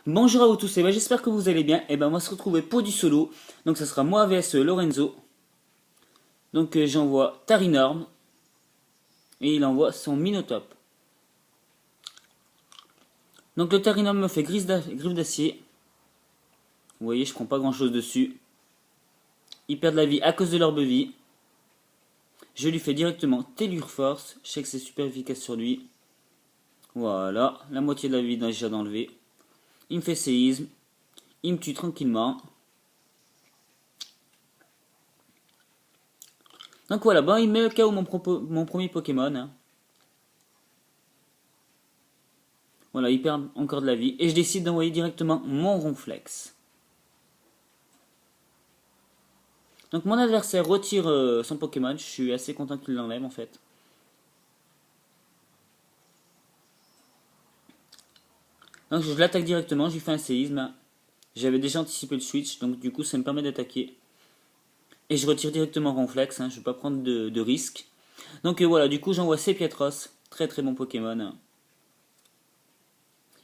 Bonjour à vous tous, et ben j'espère que vous allez bien. Et ben on va se retrouver pour du solo. Donc ça sera moi vs Lorenzo. Donc j'envoie Tarinorm et il envoie son Minotop. Donc le Tarinorm me fait griffe d'acier. Vous voyez, je prends pas grand chose dessus. Ils perdent la vie à cause de leur vie. Je lui fais directement Tellure Force. Je sais que c'est super efficace sur lui. Voilà, la moitié de la vie déjà d'enlever. Il me fait séisme. Il me tue tranquillement. Donc voilà, bon, il met KO mon premier Pokémon. Hein. Voilà, il perd encore de la vie. Et je décide d'envoyer directement mon Ronflex. Donc mon adversaire retire son Pokémon. Je suis assez content qu'il l'enlève en fait. Donc je l'attaque directement, je lui fais un séisme. J'avais déjà anticipé le switch, donc du coup ça me permet d'attaquer. Et je retire directement Ronflex, je ne vais pas prendre de risque. Donc voilà, du coup j'envoie Sepiatros. Très très bon Pokémon.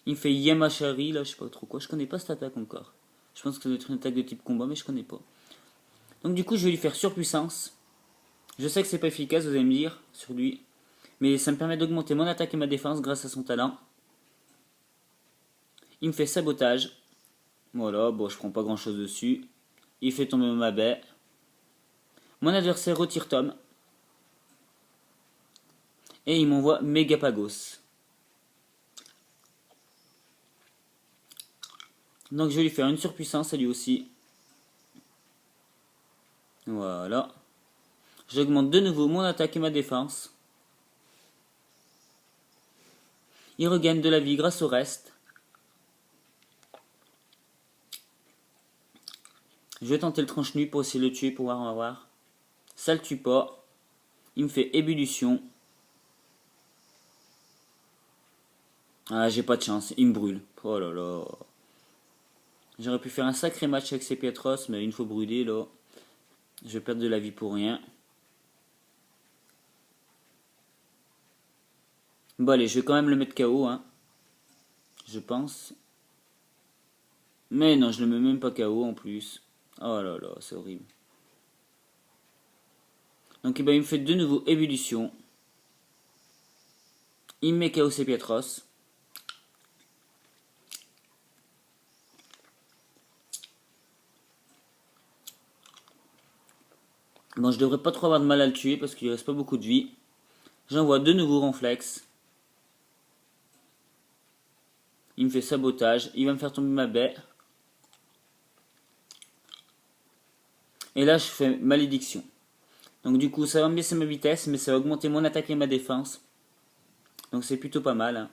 Il me fait Yamachari, là je sais pas trop quoi. Je connais pas cette attaque encore. Je pense que ça doit être une attaque de type combat, mais je connais pas. Donc du coup je vais lui faire surpuissance. Je sais que c'est pas efficace, vous allez me dire, sur lui. Mais ça me permet d'augmenter mon attaque et ma défense grâce à son talent. Il me fait sabotage. Voilà, bon je prends pas grand chose dessus. Il fait tomber ma baie. Mon adversaire retire Tom. Et il m'envoie Megapagos. Donc je vais lui faire une surpuissance à lui aussi. Voilà. J'augmente de nouveau mon attaque et ma défense. Il regagne de la vie grâce au reste. Je vais tenter le tranche-nu pour essayer de le tuer pour voir. Ça le tue pas. Il me fait ébullition. Ah, j'ai pas de chance. Il me brûle. Oh là là. J'aurais pu faire un sacré match avec ces Pietros, mais une fois brûlé, là, je vais perdre de la vie pour rien. Bon, allez, je vais quand même le mettre KO, hein. Je pense. Mais non, je le mets même pas KO en plus. Oh là là, c'est horrible. Donc, ben, il me fait de nouveau ébullition. Il me met KO ces Pietros. Bon, je devrais pas trop avoir de mal à le tuer parce qu'il reste pas beaucoup de vie. J'envoie de nouveau Ronflex. Il me fait sabotage. Il va me faire tomber ma baie. Et là, je fais malédiction. Donc du coup, ça va me baisser ma vitesse, mais ça va augmenter mon attaque et ma défense. Donc c'est plutôt pas mal. Hein.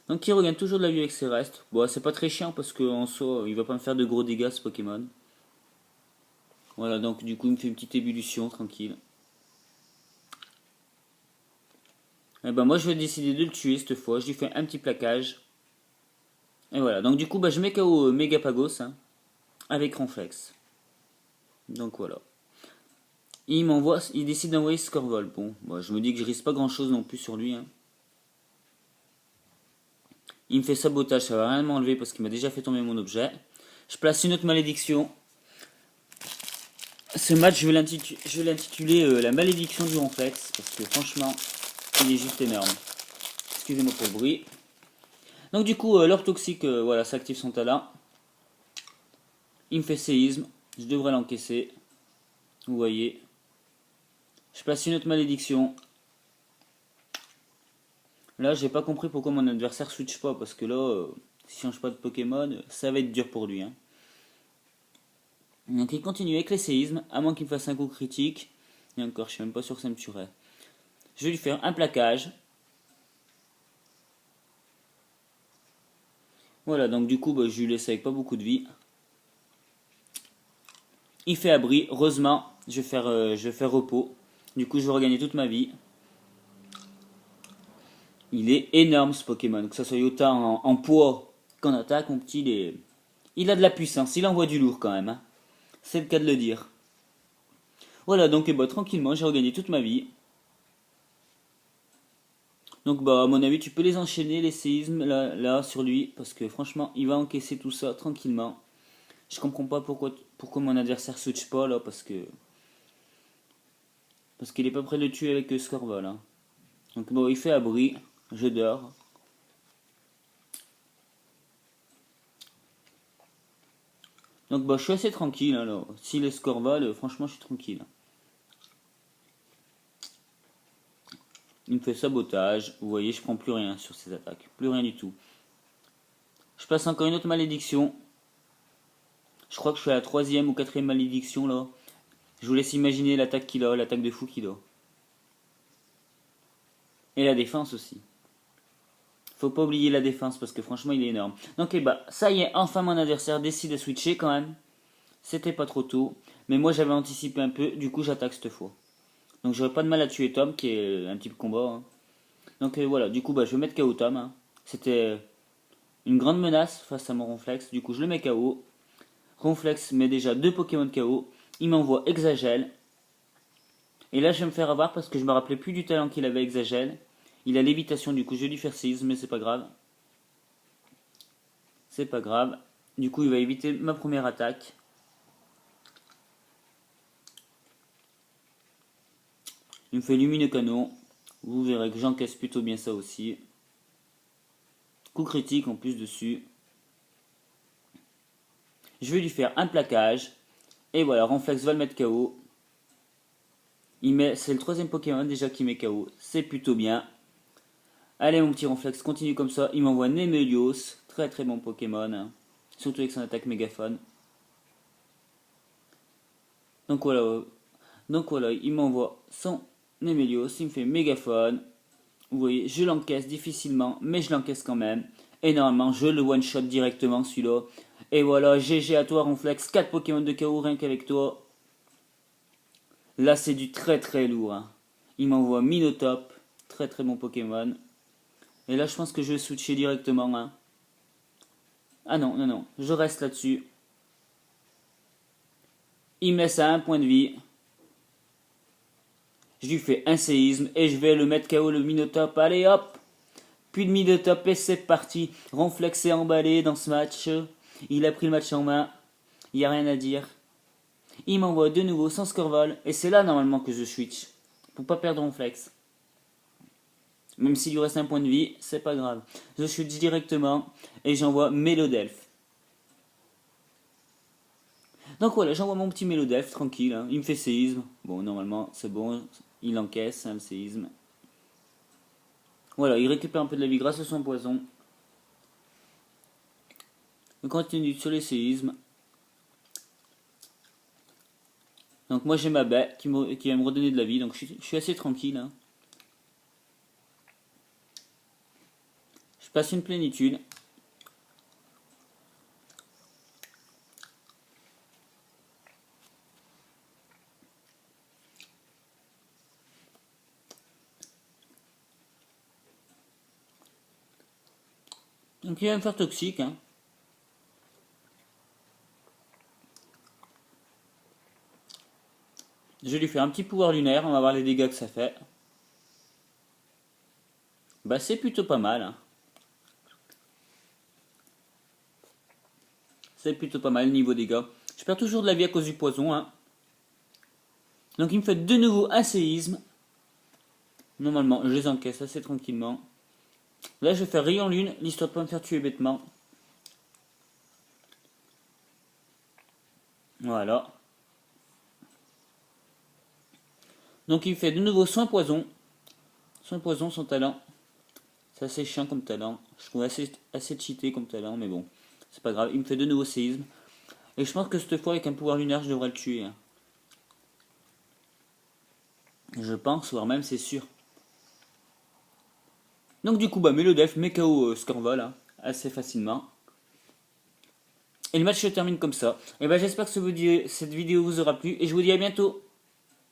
Donc il regagne toujours de la vie avec ses restes. Bon, c'est pas très chiant parce qu'en soi, il va pas me faire de gros dégâts ce Pokémon. Voilà, donc du coup, il me fait une petite ébullition, tranquille. Et ben moi, je vais décider de le tuer cette fois. Je lui fais un petit plaquage. Et voilà, donc du coup, bah, je mets KO Megapagos hein, avec Ronflex. Donc voilà. Il décide d'envoyer Scorvol. Bon, bah, je me dis que je risque pas grand chose non plus sur lui. Hein. Il me fait sabotage, ça va rien m'enlever parce qu'il m'a déjà fait tomber mon objet. Je place une autre malédiction. Ce match, je vais l'intituler la malédiction du Ronflex parce que franchement, il est juste énorme. Excusez-moi pour le bruit. Donc du coup, l'orbe toxique, voilà, s'active son talent. Il me fait séisme. Je devrais l'encaisser. Vous voyez. Je place une autre malédiction. Là, j'ai pas compris pourquoi mon adversaire switch pas. Parce que là, s'il change pas de Pokémon, ça va être dur pour lui. Hein. Donc il continue avec les séismes. À moins qu'il me fasse un coup critique. Et encore, je suis même pas sûr que ça me tuerait. Je vais lui faire un plaquage. Voilà, donc du coup, bah, je lui laisse avec pas beaucoup de vie. Il fait abri. Heureusement, je vais faire repos. Du coup, je vais regagner toute ma vie. Il est énorme ce Pokémon. Que ça soit autant en poids qu'en attaque, mon petit, il a de la puissance. Il envoie du lourd quand même. Hein. C'est le cas de le dire. Voilà, donc bah, tranquillement, j'ai regagné toute ma vie. Donc bah à mon avis tu peux les enchaîner les séismes là sur lui parce que franchement il va encaisser tout ça tranquillement. Je comprends pas pourquoi mon adversaire switch pas là parce qu'il est pas prêt de le tuer avec Scorval là. Donc bon il fait abri, je dors. Donc bah je suis assez tranquille là. S'il est Scorval, franchement je suis tranquille. Il me fait sabotage. Vous voyez, je prends plus rien sur ses attaques. Plus rien du tout. Je passe encore une autre malédiction. Je crois que je suis à la 3e ou 4e malédiction là. Je vous laisse imaginer l'attaque qu'il a, l'attaque de fou qu'il a. Et la défense aussi. Faut pas oublier la défense parce que franchement il est énorme. Donc bah ça y est, enfin mon adversaire décide de switcher quand même. C'était pas trop tôt. Mais moi j'avais anticipé un peu, du coup j'attaque cette fois. Donc j'aurais pas de mal à tuer Tom qui est un type combat. Hein. Donc voilà, du coup bah je vais mettre KO Tom. Hein. C'était une grande menace face à mon Ronflex. Du coup je le mets KO. Ronflex met déjà 2 Pokémon KO. Il m'envoie Exagel. Et là je vais me faire avoir parce que je me rappelais plus du talent qu'il avait Exagel. Il a lévitation, du coup je vais lui faire séisme, mais c'est pas grave. C'est pas grave. Du coup il va éviter ma première attaque. Il me fait lumineux canon. Vous verrez que j'encaisse plutôt bien ça aussi. Coup critique en plus dessus. Je vais lui faire un plaquage. Et voilà, Ronflex va le mettre KO. C'est le 3e Pokémon déjà qui met KO. C'est plutôt bien. Allez mon petit Ronflex, continue comme ça. Il m'envoie Nemelios. Très très bon Pokémon. Surtout avec son attaque mégaphone. Donc voilà, il m'envoie son Nemelios. Il me fait mégaphone. Vous voyez, je l'encaisse difficilement, mais je l'encaisse quand même. Et normalement, je le one-shot directement celui-là. Et voilà, GG à toi Ronflex. 4 Pokémon de KO rien qu'avec toi. Là, c'est du très très lourd. Hein. Il m'envoie Minotop. Très très bon Pokémon. Et là, je pense que je vais switcher directement. Hein. Ah non. Je reste là-dessus. Il me laisse à 1 point de vie. Je lui fais un séisme et je vais le mettre KO le Minotop. Allez hop. Puis de Minotop et c'est parti. Ronflex est emballé dans ce match. Il a pris le match en main. Il n'y a rien à dire. Il m'envoie de nouveau sans Scorval. Et c'est là normalement que je switch. Pour pas perdre Ronflex. Même s'il lui reste un point de vie, c'est pas grave. Je switch directement et j'envoie Mélodelph. Donc voilà, j'envoie mon petit Mélodelph tranquille. Hein. Il me fait séisme. Bon, normalement, c'est bon. Il encaisse hein, le séisme. Voilà, il récupère un peu de la vie grâce à son poison. On continue sur les séismes. Donc moi j'ai ma baie qui va me redonner de la vie. Donc je suis assez tranquille. Hein. Je passe une plénitude. Donc il va me faire toxique. Hein. Je vais lui faire un petit pouvoir lunaire. On va voir les dégâts que ça fait. Bah c'est plutôt pas mal. Hein. C'est plutôt pas mal niveau dégâts. Je perds toujours de la vie à cause du poison. Hein. Donc il me fait de nouveau un séisme. Normalement, je les encaisse assez tranquillement. Là, je vais faire rayon lune, l'histoire de pas me faire tuer bêtement. Voilà. Donc il me fait de nouveau soin poison. Soin poison, son talent. C'est assez chiant comme talent. Je trouve assez cheaté comme talent, mais bon. C'est pas grave. Il me fait de nouveau séisme. Et je pense que cette fois, avec un pouvoir lunaire, je devrais le tuer. Hein. Je pense, voire même c'est sûr. Donc du coup, bah, Mélodelph met KO Scorval hein, assez facilement. Et le match se termine comme ça. Et bah j'espère que cette vidéo vous aura plu et je vous dis à bientôt.